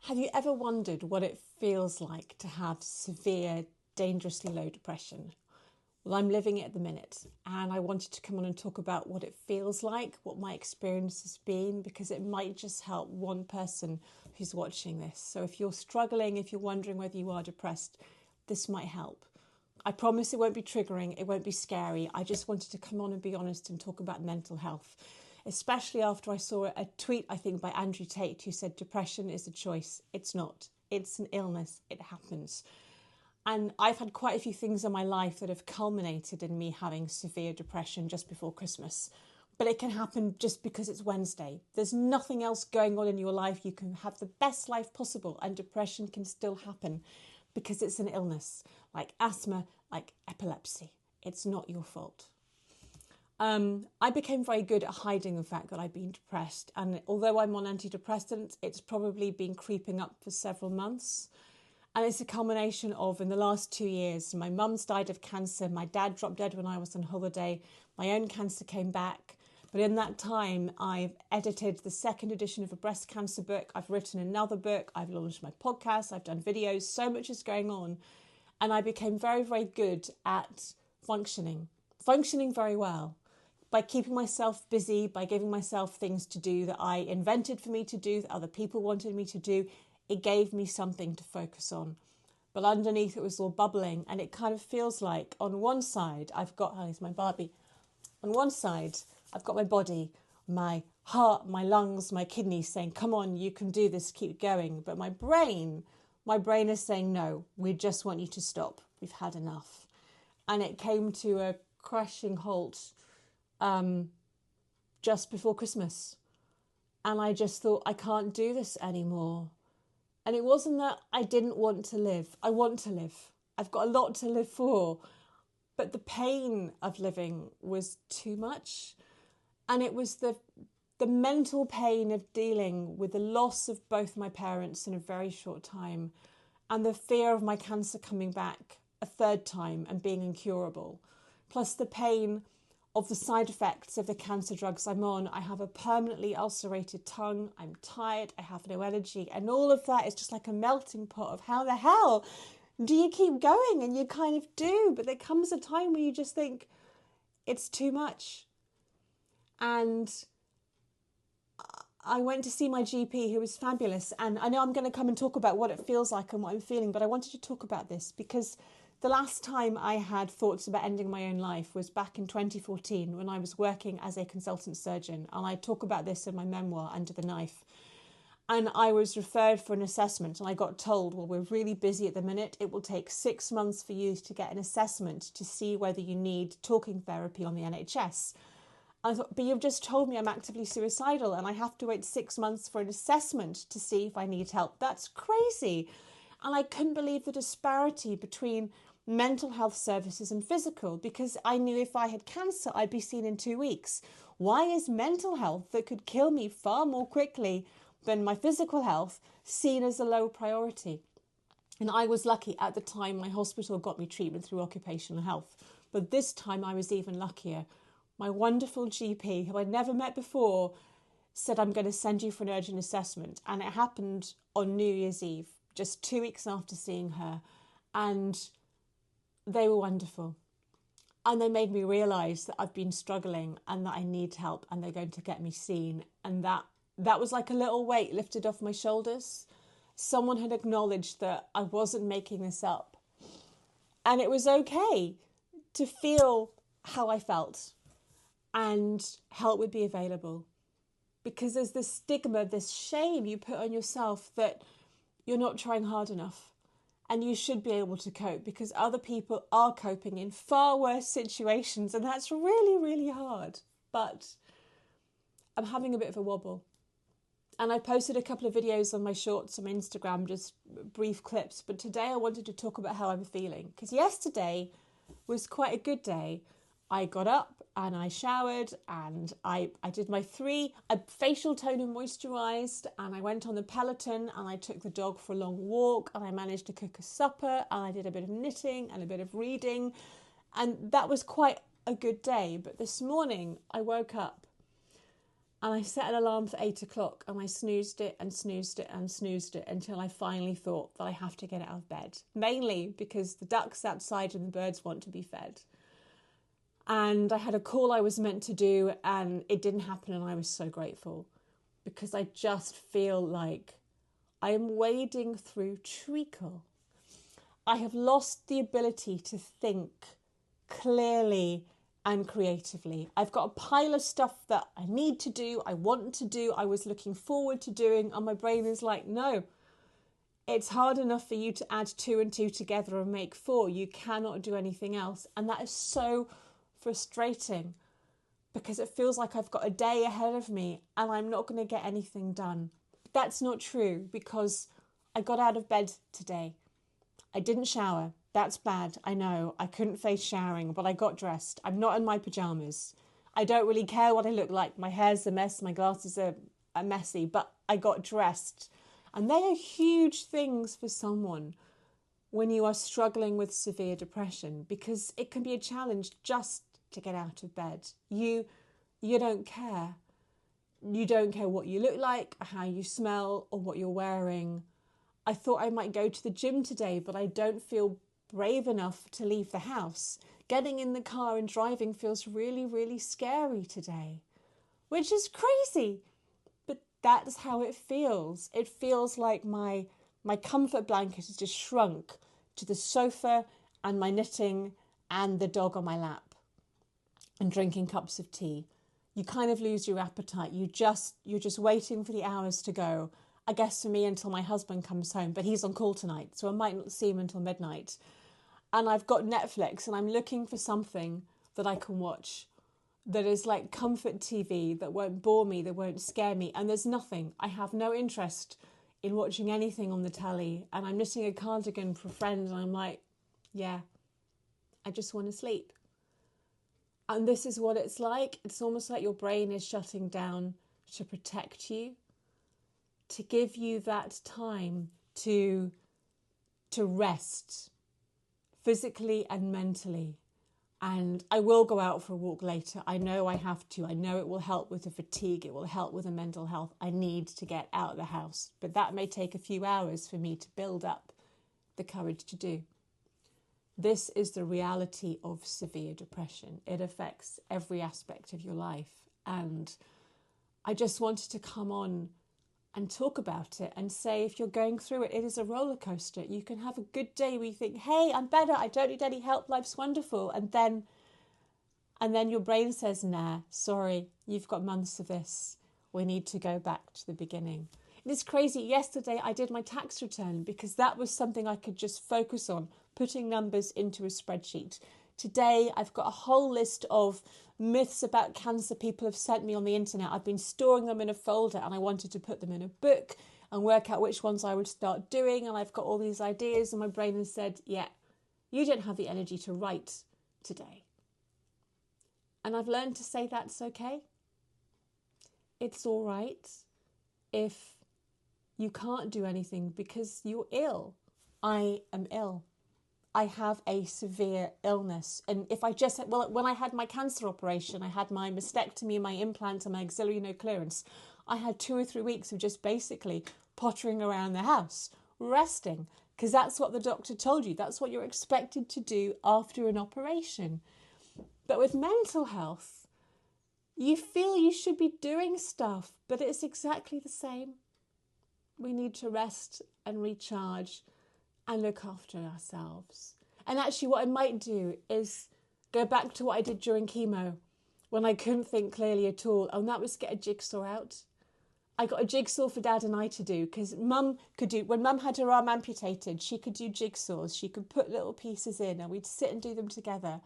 Have you ever wondered what it feels like to have severe, dangerously low depression? Well, I'm living it at the minute, and I wanted to come on and talk about what it feels like, what my experience has been, because it might just help one person who's watching this. So if you're struggling, if you're wondering whether you are depressed, this might help. I promise it won't be triggering, it won't be scary. I just wanted to come on and be honest and talk about mental health, especially after I saw a tweet, I think, by Andrew Tate, who said depression is a choice. It's not. It's an illness. It happens. And I've had quite a few things in my life that have culminated in me having severe depression just before Christmas. But it can happen just because it's Wednesday. There's nothing else going on in your life. You can have the best life possible, and depression can still happen because it's an illness, like asthma, like epilepsy. It's not your fault. I became very good at hiding the fact that I'd been depressed. And although I'm on antidepressants, it's probably been creeping up for several months. And it's a culmination of, in the last 2 years, my mum's died of cancer. My dad dropped dead when I was on holiday. My own cancer came back. But in that time, I've edited the second edition of a breast cancer book. I've written another book. I've launched my podcast. I've done videos. So much is going on. And I became very, very good at functioning very well, by keeping myself busy, by giving myself things to do that I invented for me to do, that other people wanted me to do. It gave me something to focus on. But underneath it was all bubbling, and it kind of feels like on one side I've got, oh, here's my Barbie. On one side I've got my body, my heart, my lungs, my kidneys saying, come on, you can do this, keep going. But my brain is saying, no, we just want you to stop. We've had enough. And it came to a crashing halt just before Christmas. And I just thought, I can't do this anymore. And it wasn't that I didn't want to live. I want to live. I've got a lot to live for. But the pain of living was too much. And it was the mental pain of dealing with the loss of both my parents in a very short time, and the fear of my cancer coming back a third time and being incurable, plus the pain of the side effects of the cancer drugs I'm on. I have a permanently ulcerated tongue, I'm tired, I have no energy, and all of that is just like a melting pot of how the hell do you keep going? And you kind of do, but there comes a time where you just think it's too much. And I went to see my GP, who was fabulous, and I know I'm going to come and talk about what it feels like and what I'm feeling, but I wanted to talk about this because the last time I had thoughts about ending my own life was back in 2014 when I was working as a consultant surgeon, and I talk about this in my memoir, Under the Knife. And I was referred for an assessment, and I got told, well, we're really busy at the minute. It will take 6 months for you to get an assessment to see whether you need talking therapy on the NHS. I thought, but you've just told me I'm actively suicidal and I have to wait 6 months for an assessment to see if I need help. That's crazy. And I couldn't believe the disparity between mental health services and physical, because I knew if I had cancer, I'd be seen in 2 weeks. Why is mental health that could kill me far more quickly than my physical health seen as a low priority? And I was lucky at the time my hospital got me treatment through occupational health. But this time I was even luckier. My wonderful GP, who I'd never met before, said, I'm going to send you for an urgent assessment. And it happened on New Year's Eve, just 2 weeks after seeing her. And they were wonderful. And they made me realise that I've been struggling and that I need help, and they're going to get me seen. And that was like a little weight lifted off my shoulders. Someone had acknowledged that I wasn't making this up. And it was okay to feel how I felt, and help would be available. Because there's this stigma, this shame you put on yourself that you're not trying hard enough. And you should be able to cope because other people are coping in far worse situations. And that's really, really hard. But I'm having a bit of a wobble. And I posted a couple of videos on my shorts on Instagram, just brief clips. But today I wanted to talk about how I'm feeling. Because yesterday was quite a good day. I got up and I showered and I did my facial tone and moisturised, and I went on the Peloton and I took the dog for a long walk, and I managed to cook a supper, and I did a bit of knitting and a bit of reading, and that was quite a good day. But this morning I woke up And I set an alarm for 8 o'clock, and I snoozed it and snoozed it and snoozed it until I finally thought that I have to get out of bed. Mainly because the ducks outside and the birds want to be fed. And I had a call I was meant to do, and it didn't happen, and I was so grateful. Because I just feel like I am wading through treacle. I have lost the ability to think clearly and creatively. I've got a pile of stuff that I need to do, I want to do, I was looking forward to doing, and my brain is like, no, it's hard enough for you to add 2 and 2 together and make 4. You cannot do anything else. And that is so frustrating because it feels like I've got a day ahead of me and I'm not going to get anything done. But that's not true because I got out of bed today. I didn't shower. That's bad, I know. I couldn't face showering, but I got dressed. I'm not in my pyjamas. I don't really care what I look like. My hair's a mess, my glasses are messy, but I got dressed. And they are huge things for someone when you are struggling with severe depression, because it can be a challenge just to get out of bed. You don't care. You don't care what you look like, how you smell, or what you're wearing. I thought I might go to the gym today, but I don't feel brave enough to leave the house. Getting in the car and driving feels really, really scary today, which is crazy. But that's how it feels. It feels like my comfort blanket has just shrunk to the sofa and my knitting and the dog on my lap and drinking cups of tea. You kind of lose your appetite. You're just waiting for the hours to go. I guess for me until my husband comes home, but he's on call tonight, so I might not see him until midnight. And I've got Netflix and I'm looking for something that I can watch that is like comfort TV, that won't bore me, that won't scare me. And there's nothing. I have no interest in watching anything on the telly. And I'm knitting a cardigan for a friend and I'm like, yeah, I just want to sleep. And this is what it's like. It's almost like your brain is shutting down to protect you, to give you that time to rest physically and mentally. And I will go out for a walk later. I know I have to. I know it will help with the fatigue. It will help with the mental health. I need to get out of the house. But that may take a few hours for me to build up the courage to do. This is the reality of severe depression. It affects every aspect of your life. And I just wanted to come on and talk about it and say, if you're going through it, it is a roller coaster. You can have a good day where you think, hey, I'm better, I don't need any help, life's wonderful. And then your brain says, nah, sorry, you've got months of this. We need to go back to the beginning. It's crazy. Yesterday I did my tax return because that was something I could just focus on, putting numbers into a spreadsheet. Today I've got a whole list of myths about cancer people have sent me on the internet. I've been storing them in a folder and I wanted to put them in a book and work out which ones I would start doing. And I've got all these ideas and my brain has said, yeah, you don't have the energy to write today. And I've learned to say that's okay. It's all right if you can't do anything because you're ill. I am ill. I have a severe illness. And if I just, when I had my cancer operation, I had my mastectomy, my implant and my axillary no clearance, I had 2 or 3 weeks of just basically pottering around the house, resting, because that's what the doctor told you. That's what you're expected to do after an operation. But with mental health, you feel you should be doing stuff, but it's exactly the same. We need to rest and recharge and look after ourselves. And actually what I might do is go back to what I did during chemo when I couldn't think clearly at all, and that was get a jigsaw out. I got a jigsaw for Dad and I to do because Mum could do, when Mum had her arm amputated, she could do jigsaws. She could put little pieces in and we'd sit and do them together.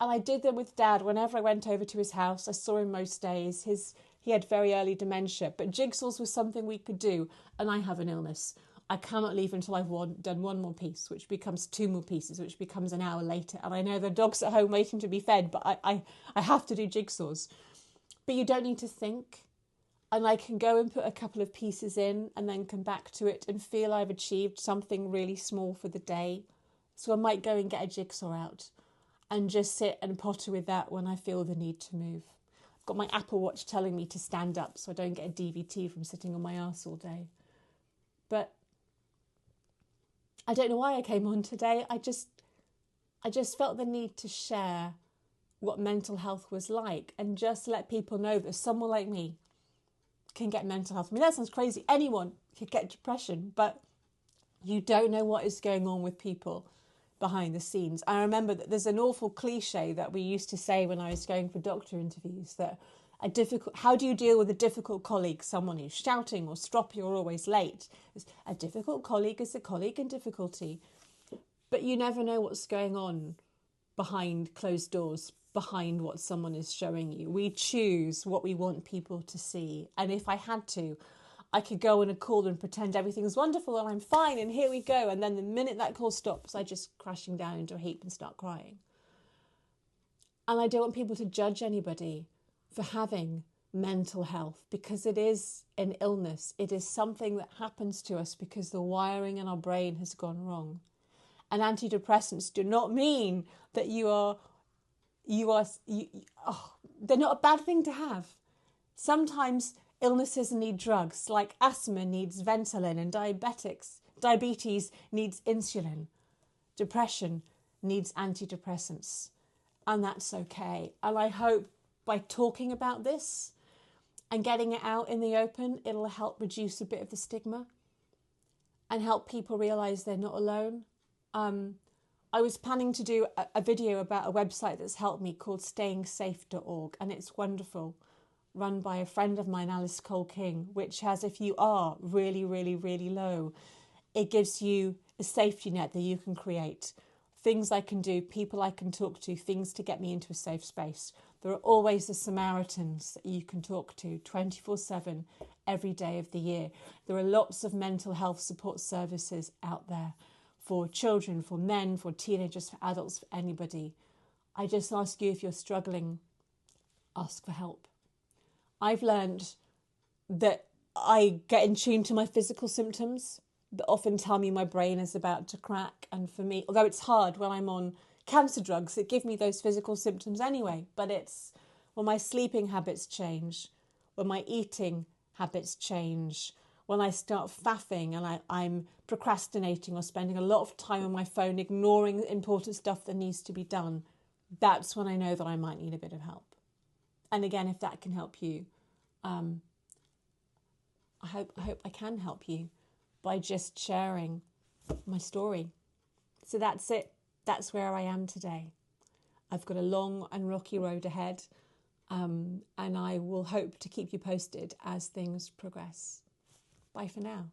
And I did them with Dad whenever I went over to his house. I saw him most days. He had very early dementia, but jigsaws was something we could do. And I have an illness. I cannot leave until I've done one more piece, which becomes 2 more pieces, which becomes an hour later. And I know the dog's at home waiting to be fed, but I have to do jigsaws. But you don't need to think. And I can go and put a couple of pieces in and then come back to it and feel I've achieved something really small for the day. So I might go and get a jigsaw out and just sit and potter with that when I feel the need to move. got my Apple Watch telling me to stand up so I don't get a DVT from sitting on my arse all day. But I don't know why I came on today. I just felt the need to share what mental health was like and just let people know that someone like me can get mental health. I mean, that sounds crazy. Anyone could get depression, but you don't know what is going on with people behind the scenes. I remember that there's an awful cliche that we used to say when I was going for doctor interviews, that how do you deal with a difficult colleague, someone who's shouting or stroppy or always late? A difficult colleague is a colleague in difficulty. But you never know what's going on behind closed doors, behind what someone is showing you. We choose what we want people to see. And if I had to, I could go on a call and pretend everything's wonderful and I'm fine and here we go. And then the minute that call stops, I just crashing down into a heap and start crying. And I don't want people to judge anybody for having mental health, because it is an illness. It is something that happens to us because the wiring in our brain has gone wrong. And antidepressants do not mean that they're not a bad thing to have. Sometimes illnesses need drugs, like asthma needs Ventolin, and diabetes needs insulin. Depression needs antidepressants, and that's okay. And I hope by talking about this and getting it out in the open, it'll help reduce a bit of the stigma and help people realise they're not alone. I was planning to do a video about a website that's helped me called stayingsafe.org, and it's wonderful, run by a friend of mine, Alice Cole King, which has, if you are really, really, really low, it gives you a safety net that you can create. Things I can do, people I can talk to, things to get me into a safe space. There are always the Samaritans that you can talk to 24/7, every day of the year. There are lots of mental health support services out there for children, for men, for teenagers, for adults, for anybody. I just ask you, if you're struggling, ask for help. I've learned that I get in tune to my physical symptoms that often tell me my brain is about to crack. And for me, although it's hard when I'm on cancer drugs that give me those physical symptoms anyway, but it's when my sleeping habits change, when my eating habits change, when I start faffing and I'm procrastinating or spending a lot of time on my phone, ignoring important stuff that needs to be done, that's when I know that I might need a bit of help. And again, if that can help you, I hope I can help you by just sharing my story. So that's it. That's where I am today. I've got a long and rocky road ahead, and I will hope to keep you posted as things progress. Bye for now.